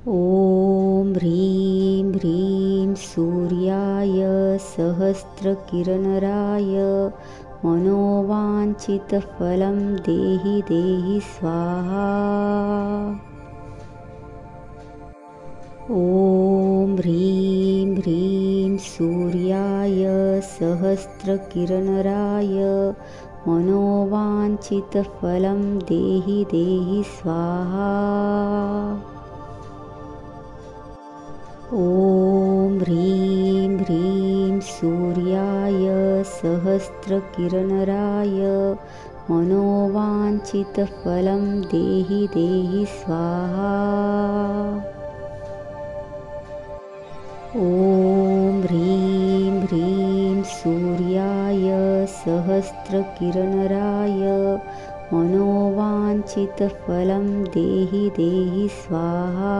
ॐ ह्रीं ह्रीं सूर्याय सहस्रकिरणराय मनोवाञ्छितफलं देहि देहि स्वाहा। ॐ ह्रीं ह्रीं सूर्याय सहस्रकिरणराय मनोवाञ्छितफलं देहि देहि स्वाहा। ॐ ह्रीं ह्रीं सूर्याय सहस्रकिरणराय मनोवाञ्छितफलं देहि देहि स्वाहा। ॐ ह्रीं ह्रीं सूर्याय सहस्रकिरणराय मनोवाञ्छितफलं देहि देहि स्वाहा।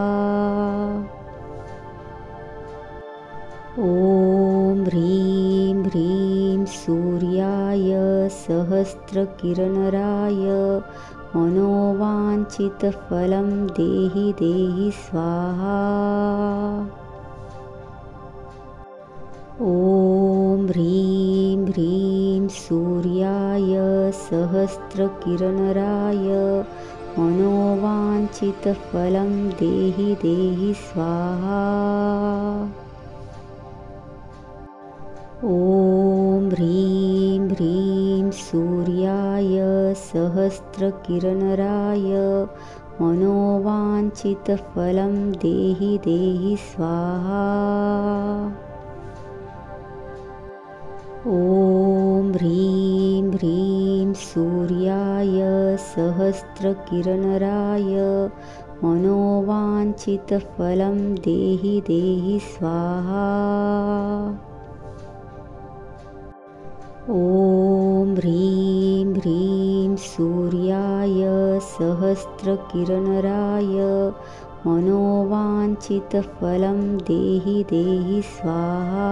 ॐ ह्रीं ह्रीं सूर्याय सहस्रकिरणराय मनोवाञ्छितफलं देहि देहि स्वाहा। ॐ ह्रीं ह्रीं सूर्याय सहस्रकिरणराय मनोवाञ्छितफलं देहि देहि स्वाहा। ॐ ह्रीं ह्रीं सूर्याय सहस्रकिरणराय मनोवाञ्छितफलं देहि देहि स्वाहा। ॐ ह्रीं ह्रीं सूर्याय सहस्रकिरणराय मनोवाञ्छितफलं देहि देहि स्वाहा। ॐ ह्रीं ह्रीं सूर्याय सहस्रकिरणराय मनोवाञ्छितफलं देहि देहि स्वाहा।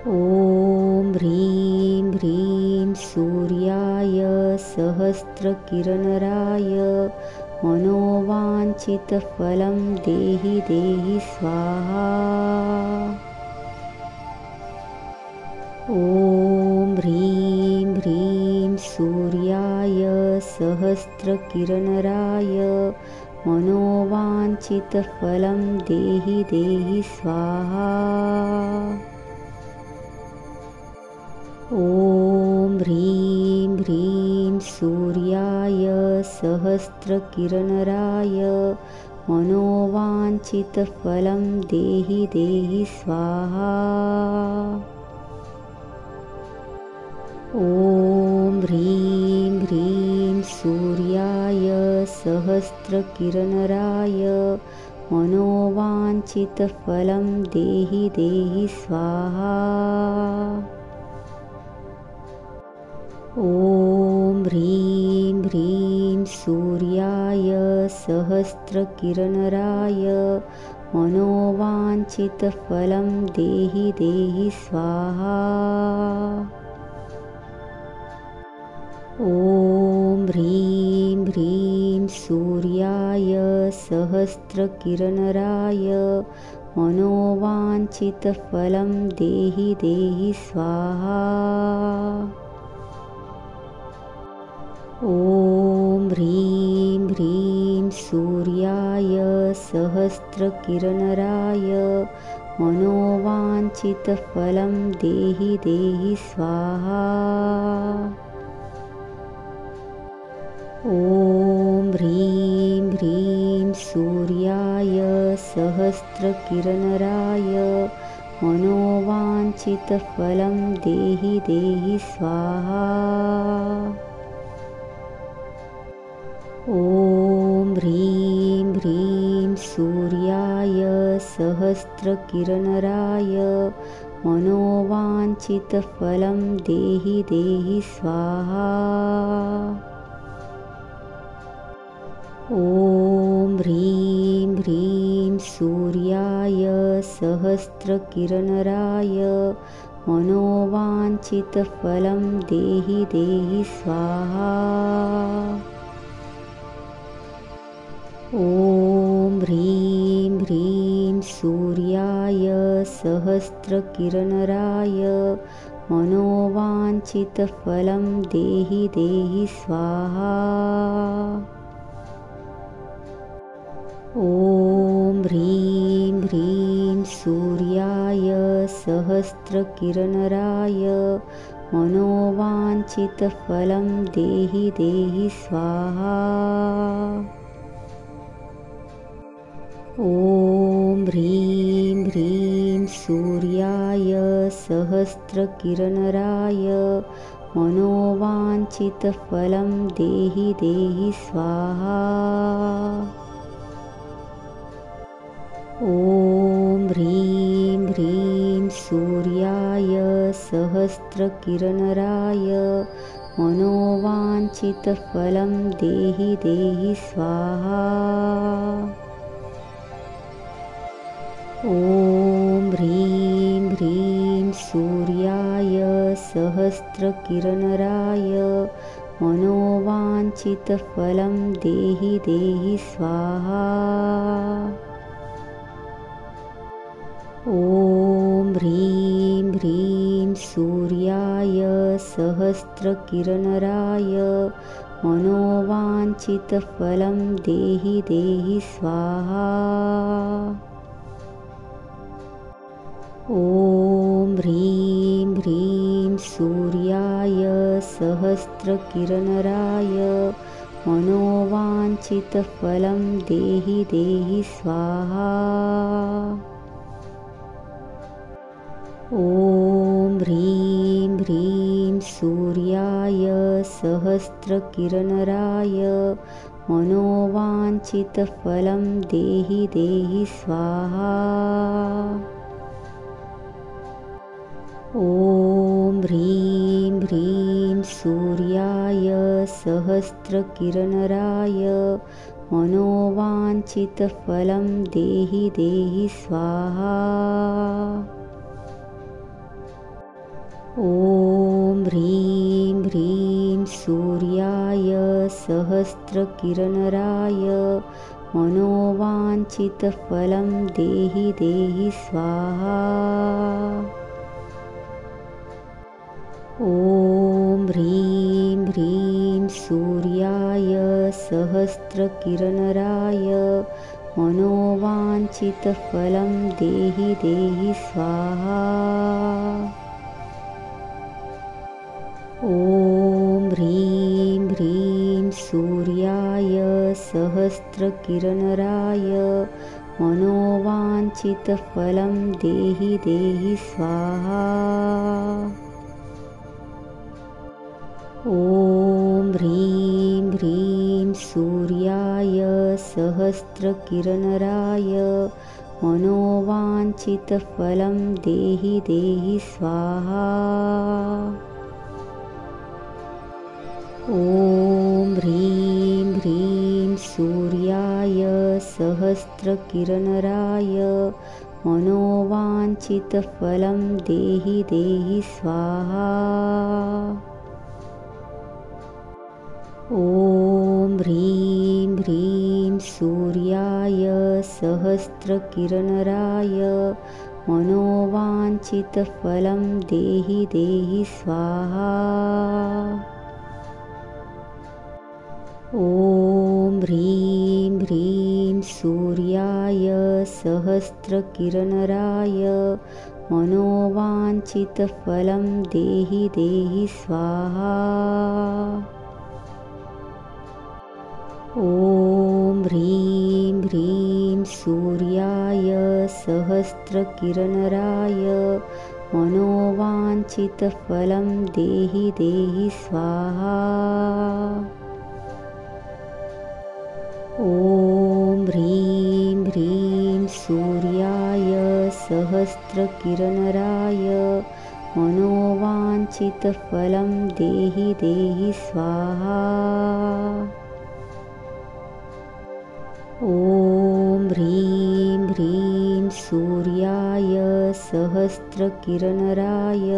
ॐ ह्रीं ह्रीं सूर्याय सहस्रकिरणराय मनोवाञ्छितफलं देहि देहि स्वाहा। ॐ ह्रीं ह्रीं सूर्याय सहस्रकिरणराय मनोवाञ्छितफलं देहि देहि स्वाहा। ॐ ह्रीं ह्रीं सूर्याय सहस्रकिरणराय मनोवाञ्छितफलं देहि देहि स्वाहा। ॐ ह्रीं ह्रीं सूर्याय सहस्रकिरणराय मनोवाञ्छितफलं देहि देहि स्वाहा। ॐ ह्रीं ह्रीं सूर्याय सहस्रकिरणराय मनोवाञ्छितफलं देहि देहि स्वाहा। ॐ ह्रीं ह्रीं सूर्याय सहस्रकिरणराय मनोवाञ्छितफलं देहि देहि स्वाहा। ॐ ह्रीं ह्रीं सूर्याय सहस्रकिरणराय मनोवाञ्छितफलं देहि देहि स्वाहा। ॐ ह्रीं ह्रीं सूर्याय सहस्रकिरणराय मनोवाञ्छितफलं देहि देहि स्वाहा। ॐ ह्रीं ह्रीं सूर्याय सहस्रकिरणराय मनोवाञ्छितफलं देहि देहि स्वाहा। ॐ ह्रीं ह्रीं सूर्याय सहस्रकिरणराय मनोवाञ्छितफलं देहि देहि स्वाहा। ॐ ह्रीं ह्रीं सूर्याय सहस्रकिरणराय मनोवाञ्छितफलं देहि देहि स्वाहा। ॐ ह्रीं ह्रीं सूर्याय सहस्रकिरणराय मनोवाञ्छितफलं देहि देहि स्वाहा। ॐ ह्रीं ह्रीं सूर्याय सहस्रकिरणराय मनोवाञ्छितफलं देहि देहि स्वाहा। ॐ ह्रीं ह्रीं सूर्याय सहस्रकिरणराय मनोवाञ्छितफलं देहि देहि स्वाहा। ॐ ह्रीं ह्रीं सूर्याय सहस्रकिरणराय मनोवाञ्छितफलं देहि देहि स्वाहा। ॐ ह्रीं ह्रीं सूर्याय सहस्रकिरणराय मनोवाञ्छितफलं देहि देहि स्वाहा। ॐ ह्रीं ह्रीं सूर्याय सहस्रकिरणराय मनोवाञ्छितफलं देहि देहि स्वाहा। ॐ ह्रीं ह्रीं सूर्याय सहस्रकिरणराय मनोवाञ्छितफलं देहि देहि स्वाहा। ॐ ह्रीं ह्रीं सूर्याय सहस्रकिरणराय मनोवाञ्छितफलं देहि देहि स्वाहा। ॐ ह्रीं ह्रीं सूर्याय सहस्रकिरणराय मनोवाञ्छितफलं देहि देहि स्वाहा। ॐ ह्रीं ह्रीं सूर्याय सहस्रकिरणराय मनोवाञ्छितफलं देहि देहि स्वाहा। ॐ ह्रीं ह्रीं सूर्याय सहस्रकिरणराय मनोवाञ्छितफलं देहि देहि स्वाहा। ॐ ह्रीं ह्रीं सूर्याय सहस्रकिरणराय मनोवाञ्छितफलं देहि देहि स्वाहा। ॐ ह्रीं ह्रीं सूर्याय सहस्रकिरणराय मनोवाञ्छितफलं देहि देहि स्वाहा। ॐ ह्रीं ह्रीं सूर्याय सहस्रकिरणराय मनोवाञ्छितफलं देहि देहि स्वाहा। ॐ ह्रीं ह्रीं सूर्याय सहस्रकिरणराय मनोवाञ्छितफलं देहि देहि स्वाहा। ॐ ह्रीं ह्रीं सूर्याय सहस्रकिरणराय मनोवाञ्छितफलं देहि देहि स्वाहा। ॐ ह्रीं ह्रीं सूर्याय सहस्रकिरणराय मनोवाञ्छितफलं देहि देहि स्वाहा। ॐ ह्रीं ह्रीं सूर्याय सहस्रकिरणराय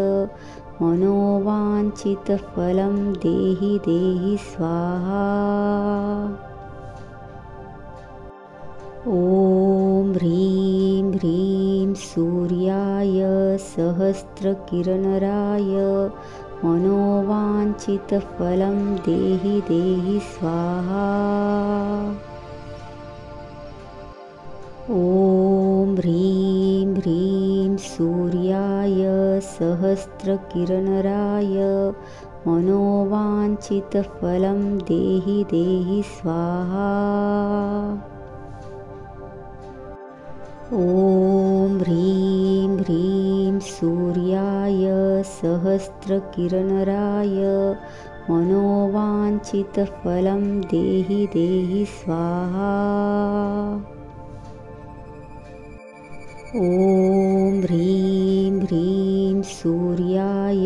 मनोवाञ्छितफलं देहि देहि स्वाहा। ॐ ह्रीं ह्रीं सूर्याय सहस्रकिरणराय मनोवाञ्छितफलं देहि देहि स्वाहा। ॐ ह्रीं ह्रीं सूर्याय सहस्रकिरणराय मनोवाञ्छितफलं देहि देहि स्वाहा। ॐ ह्रीं ह्रीं सूर्याय सहस्रकिरणराय मनोवाञ्छितफलं देहि देहि स्वाहा। ॐ ह्रीं ह्रीं सूर्याय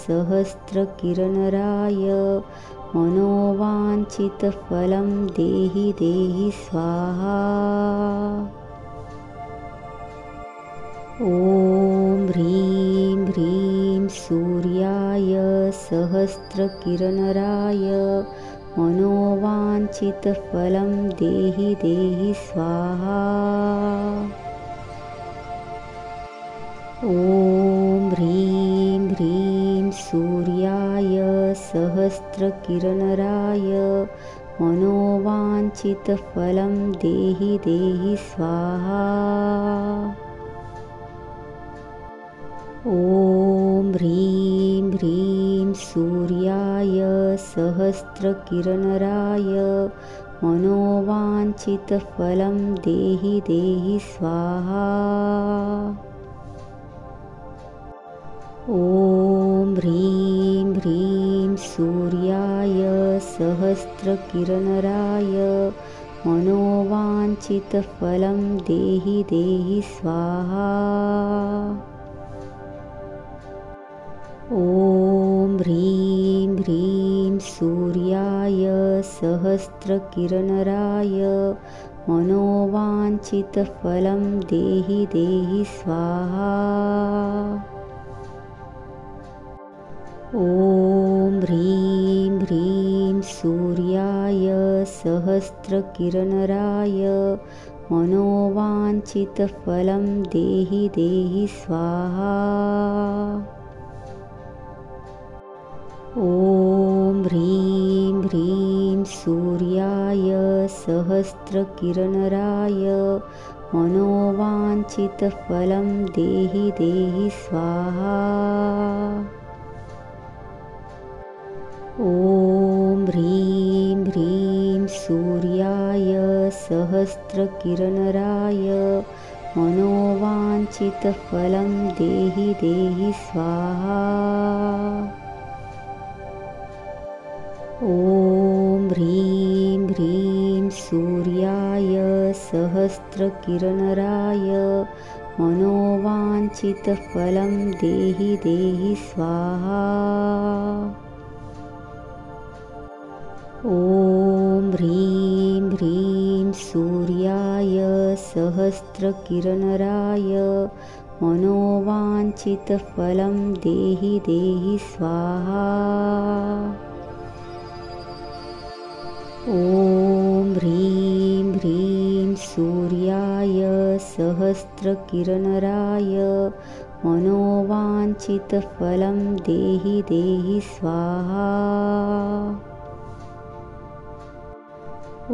सहस्रकिरणराय मनोवाञ्छितफलं देहि देहि स्वाहा। ॐ ह्रीं ह्रीं सूर्याय सहस्रकिरणराय मनोवाञ्छितफलं देहि देहि स्वाहा। ॐ ह्रीं ह्रीं सूर्याय सहस्रकिरणराय मनोवाञ्छितफलं देहि देहि स्वाहा। ॐ ह्रीं ह्रीं सूर्याय सहस्रकिरणराय मनोवाञ्छितफलं देहि देहि स्वाहा। ॐ ह्रीं ह्रीं सूर्याय सहस्रकिरणराय मनोवाञ्छितफलं देहि देहि स्वाहा। ॐ ह्रीं ह्रीं सूर्याय सहस्रकिरणराय मनोवाञ्छितफलं देहि देहि स्वाहा। ॐ ह्रीं ह्रीं सूर्याय सहस्रकिरणराय मनोवाञ्छितफलं देहि देहि स्वाहा। ॐ ह्रीं ह्रीं सूर्याय सहस्रकिरणराय मनोवाञ्छितफलं देहि देहि स्वाहा। ॐ ह्रीं ह्रीं सूर्याय सहस्रकिरणराय मनोवाञ्छितफलं देहि देहि स्वाहा। ॐ ह्रीं ह्रीं सूर्याय सहस्रकिरणराय मनोवाञ्छितफलं देहि देहि स्वाहा। ॐ ह्रीं ह्रीं सूर्याय सहस्रकिरणराय मनोवाञ्छितफलं देहि देहि स्वाहा। ॐ ह्रीं ह्रीं सूर्याय सहस्रकिरणराय मनोवाञ्छितफलं देहि देहि स्वाहा। ॐ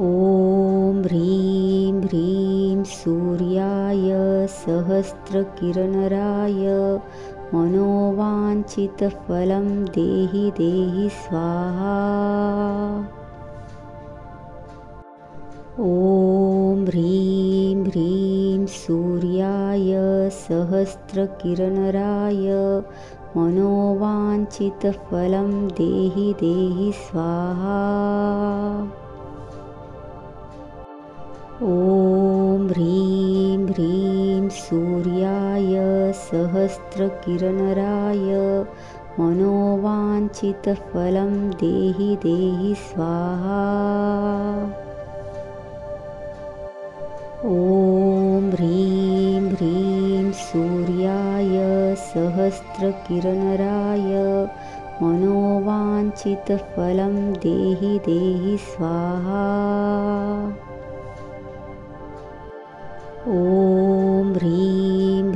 ह्रीं ह्रीं सूर्याय सहस्रकिरणराय मनोवाञ्छितफलं देहि देहि स्वाहा। ॐ ह्रीं ह्रीं सूर्याय सहस्रकिरणराय मनोवाञ्छितफलं देहि देहि स्वाहा। ॐ ह्रीं ह्रीं सूर्याय सहस्रकिरणराय मनोवाञ्छितफलं देहि देहि स्वाहा। ॐ ह्रीं ह्रीं सूर्याय सहस्रकिरणराय मनोवाञ्छितफलं देहि देहि स्वाहा।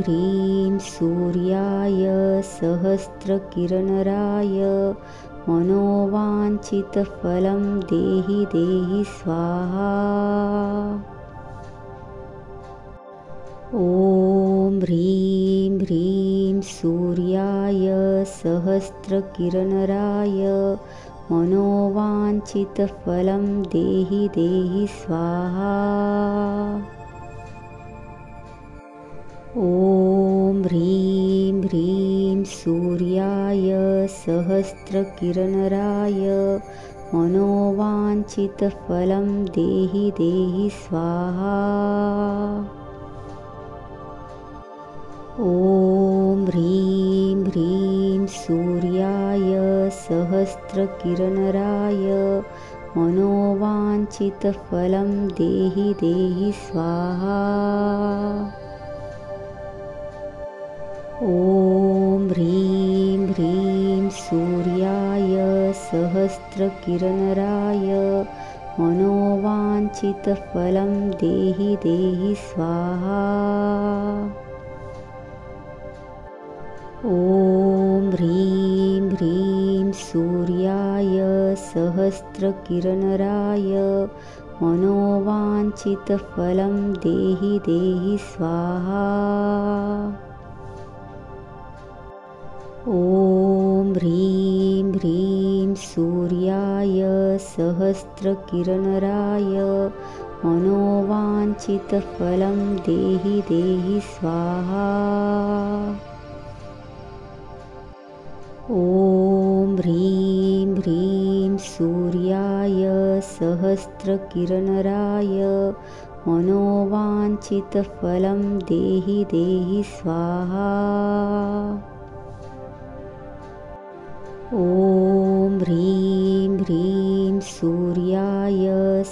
ह्रीं सूर्याय सहस्रकिरणराय मनोवाञ्छितफलं देहि देहि स्वाहा। ॐ ह्रीं ह्रीं सूर्याय सहस्रकिरणराय मनोवाञ्छितफलं देहि देहि स्वाहा। ॐ ह्रीं ह्रीं सूर्याय सहस्रकिरणराय मनोवाञ्छितफलं देहि देहि स्वाहा। ॐ ह्रीं ह्रीं सूर्याय सहस्रकिरणराय मनोवाञ्छितफलं देहि देहि स्वाहा। ॐ ह्रीं ह्रीं सूर्याय सहस्रकिरणराय मनोवाञ्छितफलं देहि देहि स्वाहा। ॐ ह्रीं ह्रीं सूर्याय सहस्रकिरणराय मनोवाञ्छितफलं देहि देहि स्वाहा। ॐ ह्रीं ह्रीं सूर्याय सहस्रकिरणराय मनोवाञ्छितफलं देहि देहि स्वाहा। ॐ ह्रीं ह्रीं सूर्याय सहस्रकिरणराय मनोवाञ्छितफलं देहि देहि स्वाहा। ॐ ह्रीं ह्रीं सूर्याय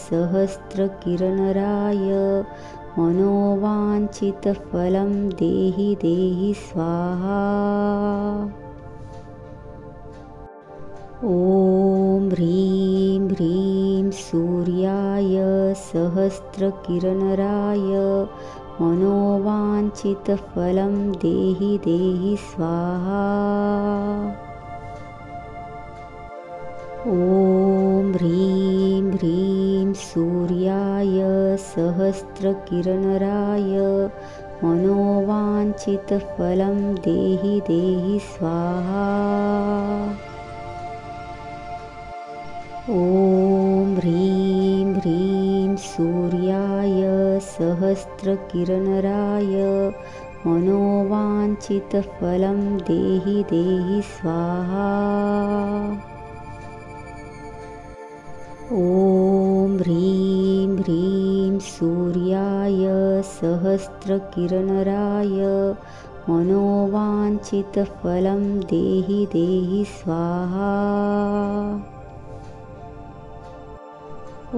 सहस्रकिरणराय मनोवाञ्छितफलं देहि देहि स्वाहा। ॐ ह्रीं ह्रीं सूर्याय सहस्रकिरणराय मनोवाञ्छितफलं देहि देहि स्वाहा। ॐ ह्रीं ह्रीं सूर्याय सहस्रकिरणराय मनोवाञ्छितफलं देहि देहि स्वाहा। ॐ ह्रीं ह्रीं सूर्याय सहस्रकिरणराय मनोवाञ्छितफलं देहि देहि स्वाहा। ॐ ह्रीं ह्रीं सूर्याय सहस्रकिरणराय मनोवाञ्छितफलं देहि देहि स्वाहा। ॐ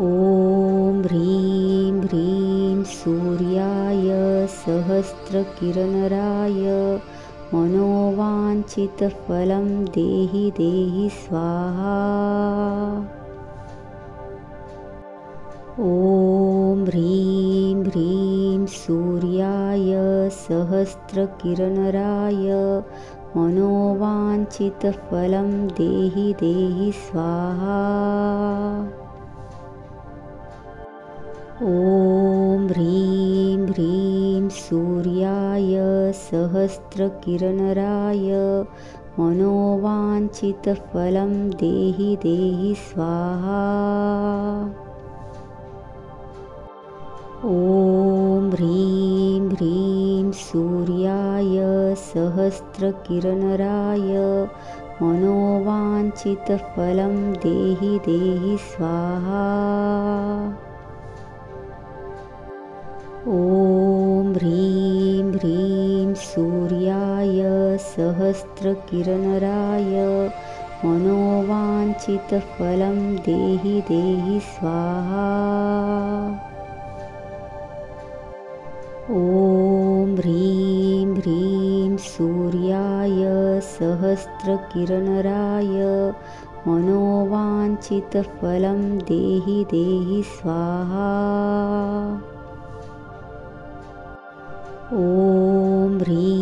ह्रीं ह्रीं सूर्याय सहस्रकिरणराय मनोवाञ्छितफलं देहि देहि स्वाहा। ॐ ह्रीं ह्रीं सूर्याय सहस्रकिरणराय मनोवाञ्छितफलं देहि देहि स्वाहा। ॐ ह्रीं ह्रीं सूर्याय सहस्रकिरणराय मनोवाञ्छितफलं देहि देहि स्वाहा। ॐ ह्रीं ह्रीं सूर्याय सहस्रकिरणराय मनोवाञ्छितफलं देहि देहि स्वाहा। ॐ ह्रीं ह्रीं सूर्याय सहस्रकिरणराय मनोवाञ्छितफलं देहि देहि स्वाहा। ॐ ह्रीं ह्रीं सूर्याय सहस्रकिरणराय मनोवाञ्छितफलं देहि देहि स्वाहा। ॐ ह्रीं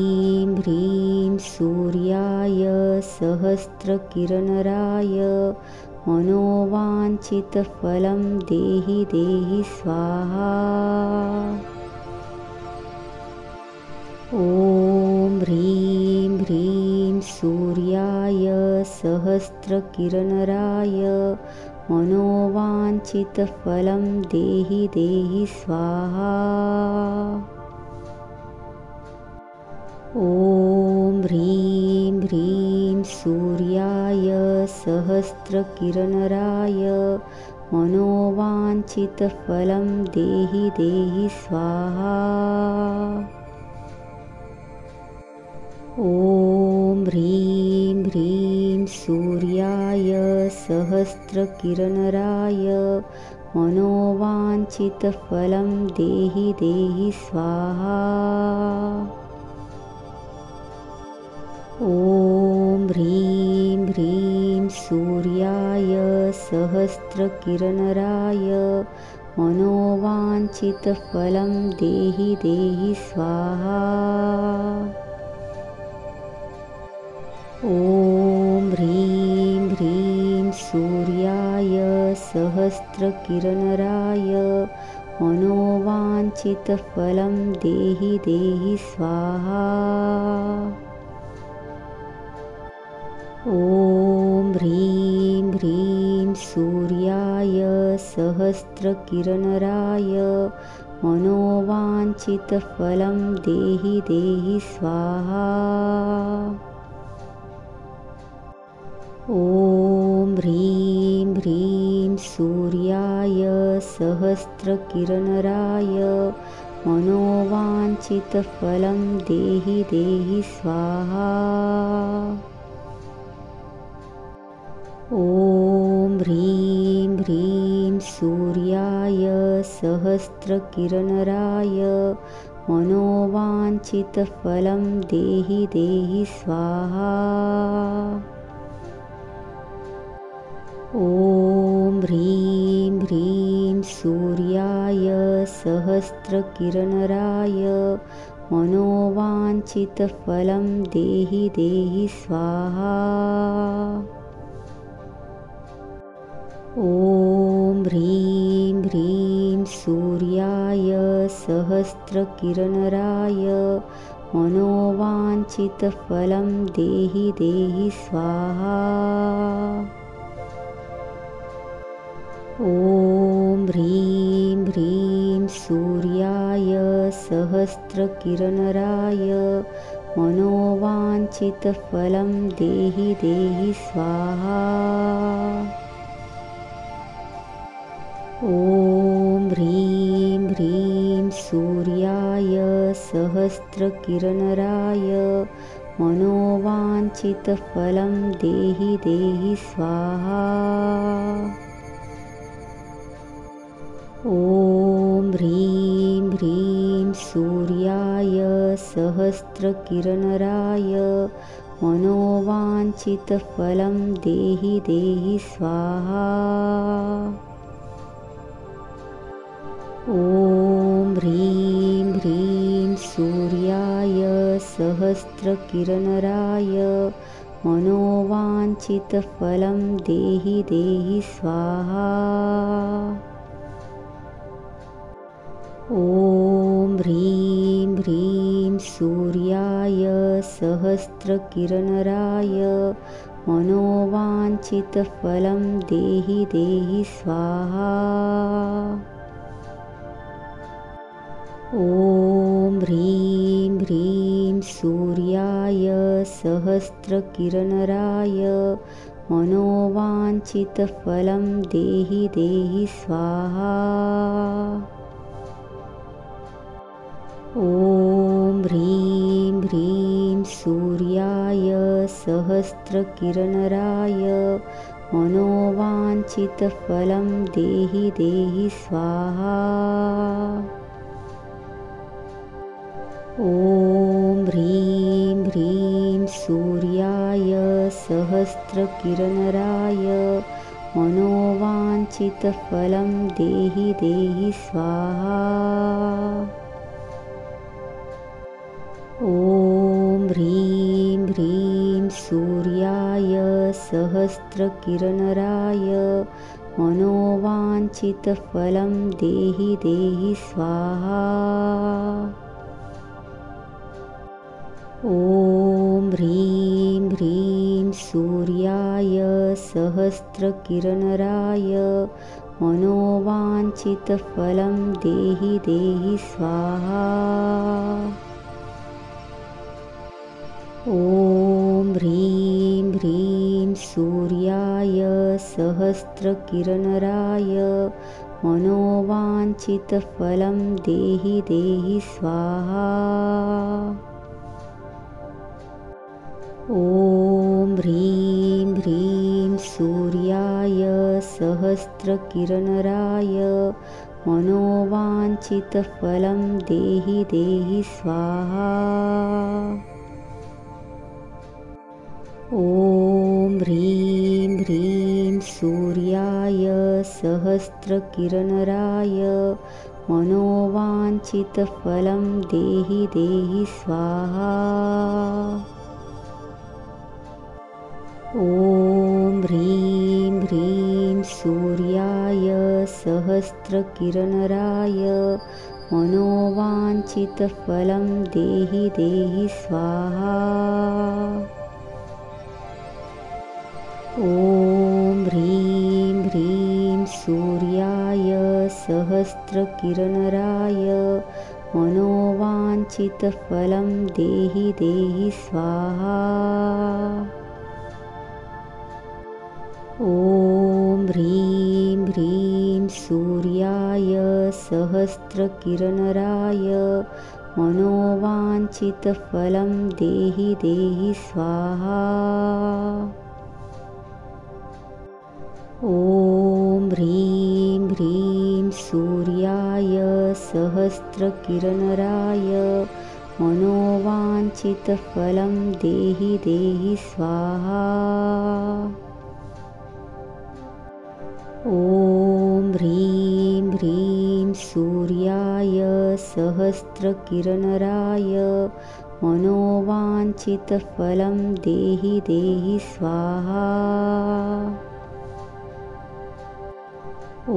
सहस्रकिरणराय मनोवाञ्छितफलं देहि देहि स्वाहा। ॐ ह्रीं ह्रीं सूर्याय सहस्रकिरणराय मनोवाञ्छितफलं देहि देहि स्वाहा। ॐ ह्रीं ह्रीं सूर्याय सहस्रकिरणराय मनोवाञ्छितफलं देहि देहि स्वाहा। ॐ ह्रीं ह्रीं सूर्याय सहस्रकिरणराय मनोवाञ्छितफलं देहि देहि स्वाहा। ॐ ह्रीं ह्रीं सूर्याय सहस्रकिरणराय मनोवाञ्छितफलं देहि देहि स्वाहा। ॐ ह्रीं ह्रीं सूर्याय सहस्रकिरणराय मनोवाञ्छितफलं देहि देहि स्वाहा। ॐ ह्रीं ह्रीं सूर्याय सहस्रकिरणराय मनोवाञ्छितफलं देहि देहि स्वाहा। ॐ ह्रीं ह्रीं सूर्याय सहस्रकिरणराय मनोवाञ्छितफलं देहि देहि स्वाहा। ॐ ह्रीं ह्रीं सूर्याय सहस्रकिरणराय मनोवाञ्छितफलं देहि देहि स्वाहा। ॐ ह्रीं ह्रीं सूर्याय सहस्रकिरणराय मनोवाञ्छितफलं देहि देहि स्वाहा। ॐ ह्रीं ह्रीं सूर्याय सहस्रकिरणराय मनोवाञ्छितफलं देहि देहि स्वाहा। ॐ ह्रीं ह्रीं सूर्याय सहस्रकिरणराय मनोवाञ्छितफलं देहि देहि स्वाहा। ॐ ह्रीं ह्रीं सूर्याय सहस्रकिरणराय मनोवाञ्छितफलं देहि देहि स्वाहा। ॐ ह्रीं ह्रीं सूर्याय सहस्रकिरणराय मनोवाञ्छितफलं देहि देहि स्वाहा। ॐ ह्रीं ह्रीं सूर्याय सहस्रकिरणराय मनोवाञ्छितफलं देहि देहि स्वाहा। ॐ ह्रीं ह्रीं सूर्याय सहस्रकिरणराय मनोवाञ्छितफलं देहि देहि स्वाहा। ॐ ह्रीं ह्रीं सूर्याय सहस्रकिरणराय मनोवाञ्छितफलं देहि देहि स्वाहा। ॐ ह्रीं ह्रीं सूर्याय सहस्रकिरणराय मनोवाञ्छितफलं देहि देहि स्वाहा। ॐ ह्रीं ह्रीं सूर्याय सहस्रकिरणराय मनोवाञ्छितफलं देहि देहि स्वाहा। ॐ ह्रीं ह्रीं सूर्याय सहस्रकिरणराय मनोवाञ्छितफलं देहि देहि स्वाहा। ॐ ह्रीं ह्रीं सूर्याय सहस्रकिरणराय मनोवाञ्छितफलं देहि देहि स्वाहा। ॐ ह्रीं ह्रीं सूर्याय सहस्रकिरणराय मनोवाञ्छितफलं देहि देहि स्वाहा। ॐ ह्रीं ह्रीं सूर्याय सहस्रकिरणराय मनोवाञ्छितफलं देहि देहि स्वाहा। ॐ ह्रीं ह्रीं सूर्याय सहस्रकिरणराय मनोवाञ्छितफलं देहि देहि स्वाहा। ॐ ह्रीं ह्रीं सूर्याय सहस्रकिरणराय मनोवाञ्छितफलं देहि देहि स्वाहा। ॐ ह्रीं ह्रीं सूर्याय सहस्रकिरणराय मनोवाञ्छितफलं देहि देहि स्वाहा। ॐ ह्रीं ह्रीं सूर्याय सहस्रकिरणराय मनोवाञ्छितफलं देहि देहि स्वाहा। ॐ ह्रीं ह्रीं सूर्याय सहस्रकिरणराय मनोवाञ्छितफलं देहि देहि स्वाहा। ॐ ह्रीं ह्रीं सूर्याय सहस्रकिरणराय मनोवाञ्छितफलं देहि देहि स्वाहा। ॐ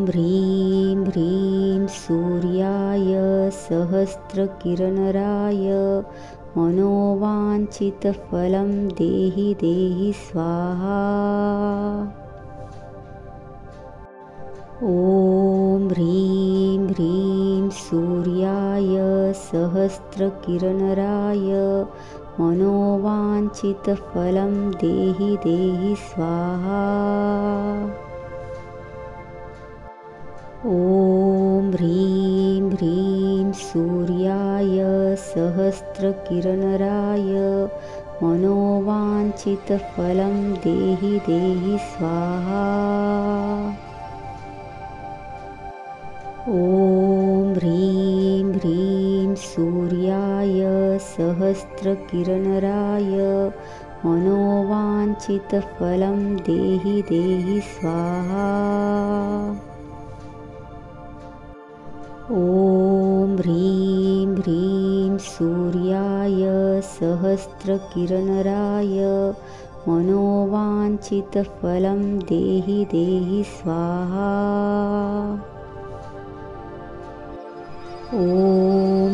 ह्रीं ह्रीं सूर्याय सहस्रकिरणराय मनोवाञ्छितफलं देहि देहि स्वाहा। ॐ ह्रीं ह्रीं सूर्याय सहस्रकिरणराय मनोवाञ्छितफलं देहि देहि स्वाहा। ॐ ह्रीं ह्रीं सूर्याय सहस्रकिरणराय मनोवाञ्छितफलं देहि देहि स्वाहा। ॐ ह्रीं ह्रीं सूर्याय सहस्रकिरणराय मनोवाञ्छितफलं देहि देहि स्वाहा। ॐ ह्रीं ह्रीं सूर्याय सहस्रकिरणराय मनोवाञ्छितफलं देहि देहि स्वाहा। ॐ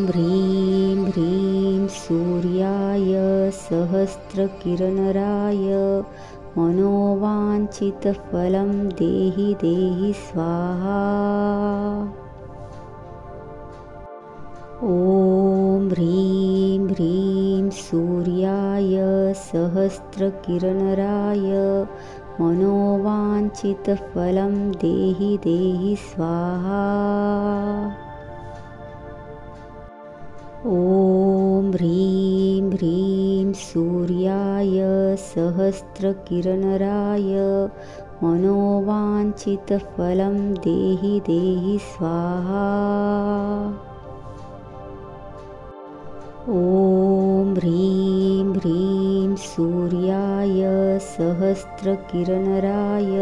ह्रीं ह्रीं सूर्याय सहस्रकिरणराय मनोवाञ्छितफलं देहि देहि स्वाहा। ॐ ह्रीं ह्रीं सूर्याय सहस्रकिरणराय मनोवाञ्छितफलं देहि देहि स्वाहा। ॐ ह्रीं ह्रीं सूर्याय सहस्रकिरणराय मनोवाञ्छितफलं देहि देहि स्वाहा। ॐ ह्रीं ह्रीं सूर्याय सहस्रकिरणराय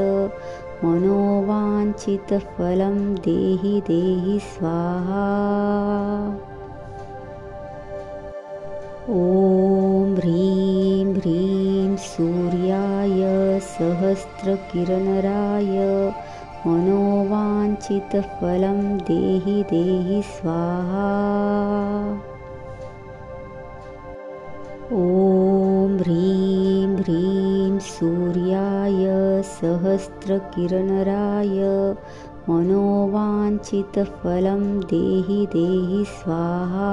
मनोवाञ्छितफलं देहि देहि स्वाहा। ॐ ह्रीं ह्रीं सूर्याय सहस्रकिरणराय मनोवाञ्छितफलं देहि देहि स्वाहा। ॐ ह्रीं ह्रीं सूर्याय सहस्रकिरणराय मनोवाञ्छितफलं देहि देहि स्वाहा।